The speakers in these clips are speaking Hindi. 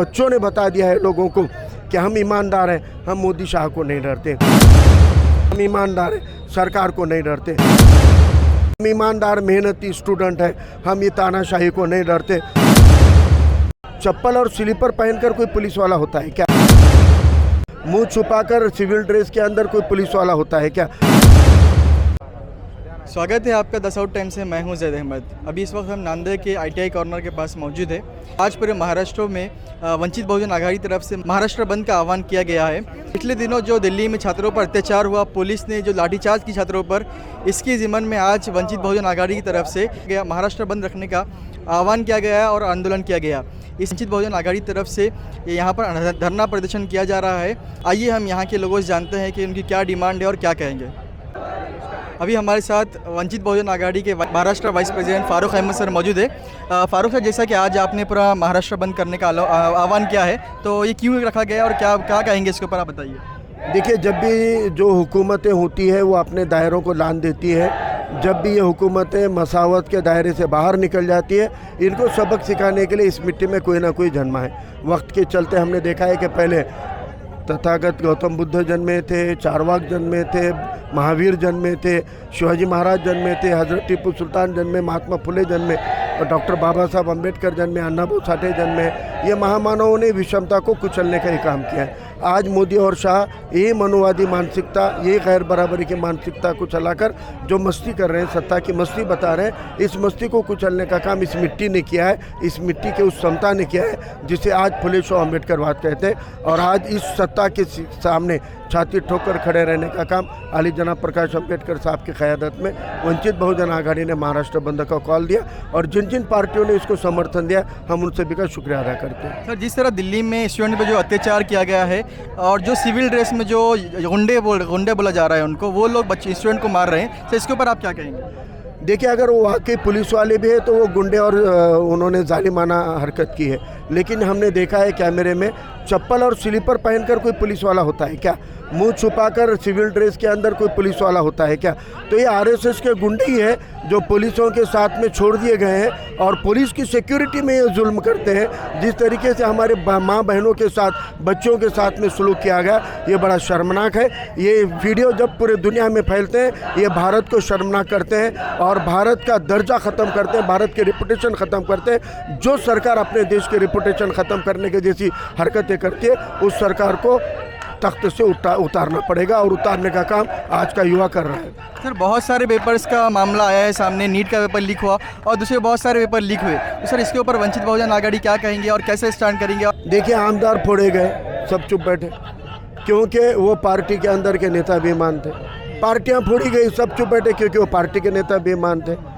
बच्चों ने बता दिया है लोगों को कि हम ईमानदार हैं, हम मोदी शाह को नहीं डरते। हम ईमानदार हैं, सरकार को नहीं डरते। हम ईमानदार मेहनती स्टूडेंट हैं, हम ये तानाशाही को नहीं डरते। चप्पल और स्लीपर पहनकर कोई पुलिस वाला होता है क्या? मुंह छुपाकर सिविल ड्रेस के अंदर कोई पुलिस वाला होता है क्या? स्वागत है आपका 10 आउट टाइम से। मैं हूं ज़ैद अहमद। अभी इस वक्त हम नांदेड़ के ITI कॉर्नर के पास मौजूद है। आज पूरे महाराष्ट्र में वंचित बहुजन आघाड़ी तरफ से महाराष्ट्र बंद का आह्वान किया गया है। पिछले दिनों जो दिल्ली में छात्रों पर अत्याचार हुआ, पुलिस ने जो लाठीचार्ज की छात्रों पर, इसकी ज़िम्मन में आज वंचित बहुजन आघाड़ी की तरफ से महाराष्ट्र बंद रखने का आह्वान किया गया और आंदोलन किया गया। इस वंचित बहुजन आघाड़ी तरफ से यहाँ पर धरना प्रदर्शन किया जा रहा है। आइए हम यहाँ के लोगों से जानते हैं कि उनकी क्या डिमांड है और क्या कहेंगे। अभी हमारे साथ वंचित बहुजन आघाड़ी के Maharashtra vice president Farooq Ahmed sir मौजूद है। फारूक सर, जैसा कि आज आपने पूरा महाराष्ट्र बंद करने का आह्वान किया है, तो ये क्यों रखा गया और क्या क्या कहेंगे इसके ऊपर, आप बताइए। देखिए, जब भी जो हुकूमतें होती है वो अपने दायरों को लान देती है। जब भी ये हुकूमतें मसावत के दायरे से बाहर निकल जाती है, इनको सबक सिखाने के लिए इस मिट्टी में कोई ना कोई जन्मा है। वक्त के चलते हमने देखा है कि पहले तथागत गौतम बुद्ध जन्मे थे, चारवाक जन्मे थे, महावीर जन्मे थे, शिवाजी महाराज जन्मे थे, हज़रत टीपू सुल्तान जन्मे, महात्मा फुले जन्मे और डॉक्टर बाबा साहब अम्बेडकर जन्मे, अन्नाभाऊ साठे जन्मे। ये महामानवों ने विषमता को कुचलने का ही काम किया है। आज मोदी और शाह ये मनोवादी मानसिकता, ये गैर बराबरी की मानसिकता को चलाकर जो मस्ती कर रहे हैं, सत्ता की मस्ती बता रहे हैं, इस मस्ती को कुचलने का काम इस मिट्टी ने किया है। इस मिट्टी के उस समता ने किया है जिसे आज फुले शाह अम्बेडकरवाद कहते हैं। और आज इस सत्ता के सामने छाती ठोकर खड़े रहने का काम अली जनाब प्रकाश अम्बेडकर साहब की क़यादत में वंचित बहुजन आघाड़ी ने महाराष्ट्र बंद का कॉल दिया। और जिन जिन पार्टियों ने इसको समर्थन दिया, हम उन सभी का शुक्रिया अदा करते हैं। सर, जिस तरह दिल्ली में स्टूडेंट पर जो अत्याचार किया गया है और जो सिविल ड्रेस में जो गुंडे बोला जा रहा है उनको, वो लोग बच्चे स्टूडेंट को मार रहे हैं, तो इसके ऊपर आप क्या कहेंगे? देखिए, अगर वो वाकई पुलिस वाले भी है तो वो गुंडे और उन्होंने जालिमाना हरकत की है। लेकिन हमने देखा है कैमरे में चप्पल और स्लीपर पहनकर कोई पुलिस वाला होता है क्या? मुंह छुपाकर सिविल ड्रेस के अंदर कोई पुलिस वाला होता है क्या? तो ये RSS के गुंडे ही है जो पुलिसों के साथ में छोड़ दिए गए हैं और पुलिस की सिक्योरिटी में ये जुल्म करते हैं। जिस तरीके से हमारे माँ बहनों के साथ, बच्चों के साथ में सलूक किया गया, ये बड़ा शर्मनाक है। ये वीडियो जब पूरे दुनिया में फैलते हैं, ये भारत को शर्मनाक करते हैं और भारत का दर्जा ख़त्म करते हैं, भारत की रेपुटेशन ख़त्म करते हैं। जो सरकार अपने देश की रेपुटेशन ख़त्म करने की जैसी हरकतें करती है, उस सरकार को तख्त से उतारना पड़ेगा और उतारने का काम आज का युवा कर रहा है। सर, बहुत सारे पेपर्स का मामला आया है सामने, नीट का पेपर लीक हुआ और दूसरे बहुत सारे पेपर लीक हुए, तो सर इसके ऊपर वंचित बहुजन आघाड़ी क्या कहेंगे और कैसे स्टैंड करेंगे? देखिए, आमदार फोड़े गए, सब चुप बैठे, क्योंकि वो पार्टी के अंदर के नेता बेईमान थे। पार्टियां फोड़ी गई, सब चुप बैठे क्योंकि वो पार्टी के नेता बेईमान थे।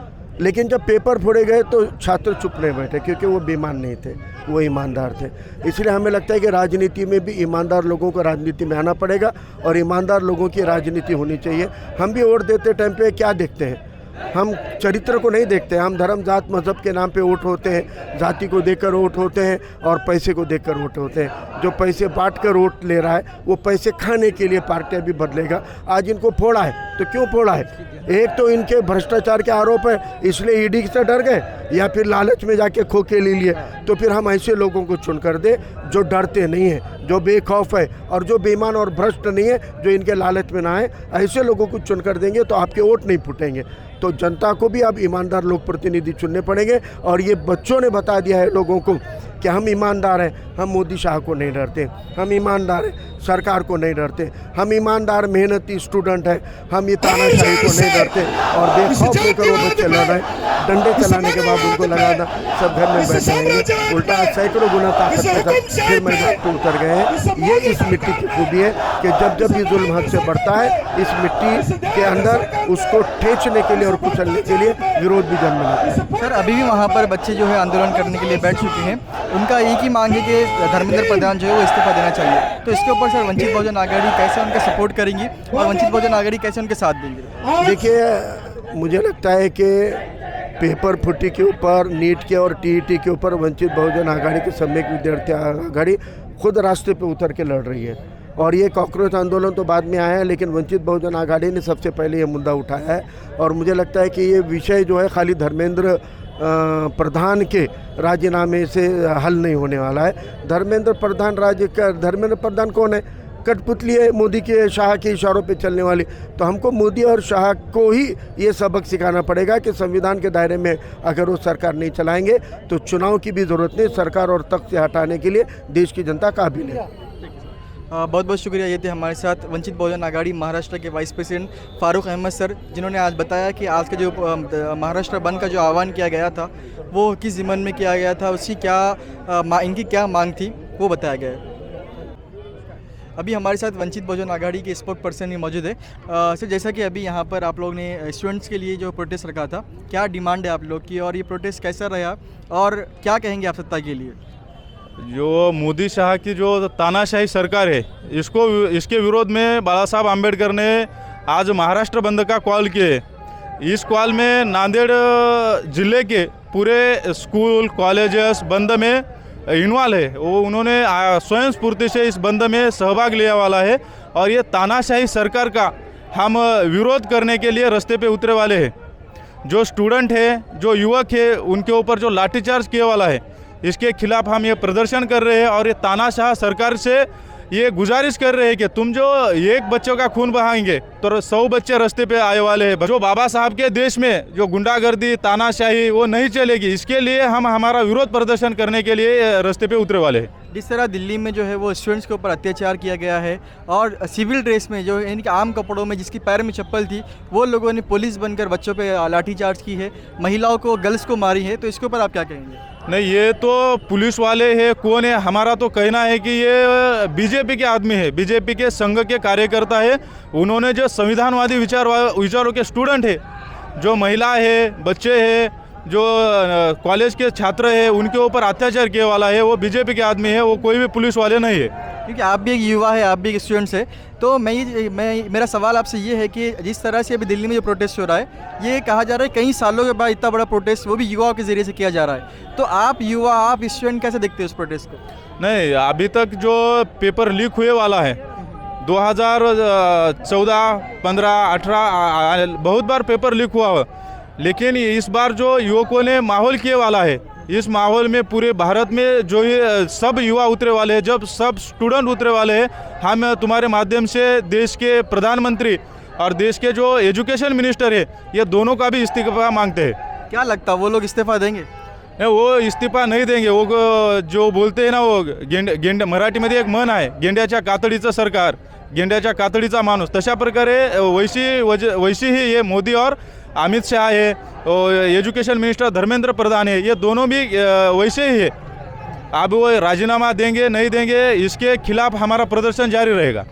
लेकिन जब पेपर फोड़े गए तो छात्र चुप नहीं बैठे क्योंकि वो बेईमान नहीं थे, वो ईमानदार थे। इसलिए हमें लगता है कि राजनीति में भी ईमानदार लोगों को राजनीति में आना पड़ेगा और ईमानदार लोगों की राजनीति होनी चाहिए। हम भी वोट देते टाइम पे क्या देखते हैं? हम चरित्र को नहीं देखते, हम धर्म जात मज़हब के नाम पे वोट होते हैं, जाति को देखकर वोट होते हैं और पैसे को देखकर वोट होते हैं। जो पैसे बांट कर वोट ले रहा है वो पैसे खाने के लिए पार्टियां भी बदलेगा। आज इनको फोड़ा है तो क्यों फोड़ा है? एक तो इनके भ्रष्टाचार के आरोप है, इसलिए ईडी से डर गए, या फिर लालच में जाके खोके ले लिए। तो फिर हम ऐसे लोगों को चुन कर दे जो डरते नहीं हैं, जो बेखौफ है और जो बेईमान और भ्रष्ट नहीं है, जो इनके लालच में ना आए। ऐसे लोगों को चुन कर देंगे तो आपके वोट नहीं फूटेंगे। तो जनता को भी अब ईमानदार लोग प्रतिनिधि चुनने पड़ेंगे। और ये बच्चों ने बता दिया है लोगों को कि हम ईमानदार हैं, हम मोदी शाह को नहीं डरते। हम ईमानदार हैं, सरकार को नहीं डरते। हम ईमानदार मेहनती स्टूडेंट हैं, हम ये तानाशाही को नहीं डरते। और बेखौफ होकर वो बच्चे लड़ रहे हैं, डंडे चलाने के बाद उनको लगाना, सब घर में बैठे रहेंगे। उल्टा सैकड़ों गुना ताकत के साथ फिर मैदान पर उतर गए हैं। ये इस मिट्टी की खूबी है कि जब जब ये जुल्म हद से बढ़ता है, इस मिट्टी के अंदर उसको ठेचने के लिए और कुचलने के लिए विरोध भी जन्म लेता है। सर, अभी भी वहाँ पर बच्चे जो है आंदोलन करने के लिए बैठ चुके हैं। उनका एक ही मांग है कि धर्मेंद्र प्रधान जो है वो इस्तीफा देना चाहिए। तो इसके ऊपर सर वंचित बहुजन आघाड़ी कैसे उनका सपोर्ट करेंगी और वंचित बहुजन आघाड़ी कैसे उनके साथ देंगे? देखिए, मुझे लगता है कि पेपर फुटी के ऊपर, नीट के और TET के ऊपर वंचित बहुजन आघाड़ी के सम्यक विद्यार्थी आघाड़ी खुद रास्ते पे उतर के लड़ रही है। और ये कॉकरोच आंदोलन तो बाद में आया है, लेकिन वंचित बहुजन आघाड़ी ने सबसे पहले ये मुद्दा उठाया है। और मुझे लगता है कि ये विषय जो है खाली धर्मेंद्र प्रधान के राजीनामे से हल नहीं होने वाला है। धर्मेंद्र प्रधान कौन है? कठपुतली है मोदी के शाह के इशारों पे चलने वाली। तो हमको मोदी और शाह को ही ये सबक सिखाना पड़ेगा कि संविधान के दायरे में अगर वो सरकार नहीं चलाएंगे तो चुनाव की भी ज़रूरत नहीं, सरकार और तख्त से हटाने के लिए देश की जनता काबिल है। बहुत बहुत शुक्रिया। ये थे हमारे साथ वंचित बहुजन आघाड़ी महाराष्ट्र के vice president Farooq Ahmed sir, जिन्होंने आज बताया कि आज के जो महाराष्ट्र बंद का जो आह्वान किया गया था वो किस ज़िम्मन में किया गया था, उसकी इनकी क्या मांग थी वो बताया गया है। अभी हमारे साथ वंचित बहुजन आघाड़ी के स्पोक पर्सन भी मौजूद है। सर, जैसा कि अभी यहाँ पर आप लोग ने स्टूडेंट्स के लिए जो प्रोटेस्ट रखा था, क्या डिमांड है आप लोग की और ये प्रोटेस्ट कैसा रहा और क्या कहेंगे आप सत्ता के लिए? जो मोदी शाह की जो तानाशाही सरकार है, इसके विरोध में बाला साहब आम्बेडकर ने आज महाराष्ट्र बंद का कॉल किए। इस कॉल में नांदेड़ जिले के पूरे स्कूल कॉलेजेस बंद में इन्वॉल्व है। वो उन्होंने स्वयं स्फूर्ति से इस बंद में सहभाग लिया वाला है और ये तानाशाही सरकार का हम विरोध करने के लिए रास्ते पे उतरे वाले हैं। जो स्टूडेंट है, जो युवक है, उनके ऊपर जो लाठीचार्ज किए वाला है, इसके खिलाफ हम ये प्रदर्शन कर रहे हैं और ये तानाशाह सरकार से ये गुजारिश कर रहे हैं कि तुम जो एक बच्चों का खून बहाएंगे तो 100 बच्चे रास्ते पे आए वाले हैं। जो बाबा साहब के देश में जो गुंडागर्दी तानाशाही वो नहीं चलेगी, इसके लिए हम हमारा विरोध प्रदर्शन करने के लिए रास्ते पे उतरे वाले हैं। जिस तरह दिल्ली में जो है वो स्टूडेंट्स के ऊपर अत्याचार किया गया है और सिविल ड्रेस में जो इनके आम कपड़ों में जिसकी पैर में चप्पल थी वो लोगों ने पुलिस बनकर बच्चों पे लाठीचार्ज की है, महिलाओं को, गर्ल्स को मारी है, तो इसके ऊपर आप क्या कहेंगे? नहीं, ये तो पुलिस वाले हैं, कौन है? हमारा तो कहना है कि ये बीजेपी के आदमी है, बीजेपी के संघ के कार्यकर्ता है। उन्होंने जो संविधानवादी विचारों के स्टूडेंट है, जो महिला है, बच्चे हैं, जो कॉलेज के छात्र है, उनके ऊपर अत्याचार किए वाला है, वो बीजेपी के आदमी है, वो कोई भी पुलिस वाले नहीं है। क्योंकि आप भी एक युवा है, आप भी एक स्टूडेंट्स है, तो मेरा सवाल आपसे ये है कि जिस तरह से अभी दिल्ली में जो प्रोटेस्ट हो रहा है, ये कहा जा रहा है कई सालों के बाद इतना बड़ा प्रोटेस्ट वो भी युवाओं के ज़रिए से किया जा रहा है, तो आप युवा, आप स्टूडेंट कैसे देखते हो उस प्रोटेस्ट को? नहीं, अभी तक जो पेपर लीक हुए वाला है 2014, 15, 18 बहुत बार पेपर लीक हुआ, लेकिन इस बार जो युवकों ने माहौल किए वाला है, इस माहौल में पूरे भारत में जो ये सब युवा उतरे वाले हैं, जब सब स्टूडेंट उतरे वाले हैं, हम तुम्हारे माध्यम से देश के प्रधानमंत्री और देश के जो एजुकेशन मिनिस्टर है, ये दोनों का भी इस्तीफा मांगते हैं। क्या लगता है वो लोग इस्तीफा देंगे? नहीं, वो इस्तीफा नहीं देंगे। वो जो बोलते हैं ना, वो गेंड मराठीमध्ये एक म्हण आहे, गेंड्याच्या कातडीचं सरकार, गेंड्याच्या कातडीचा माणूस, तशा प्रकारे वैसी ही ये मोदी और अमित शाह है, एजुकेशन मिनिस्टर धर्मेंद्र प्रधान है, ये दोनों भी वैसे ही है। अब वो राजीनामा देंगे नहीं देंगे, इसके खिलाफ हमारा प्रदर्शन जारी रहेगा।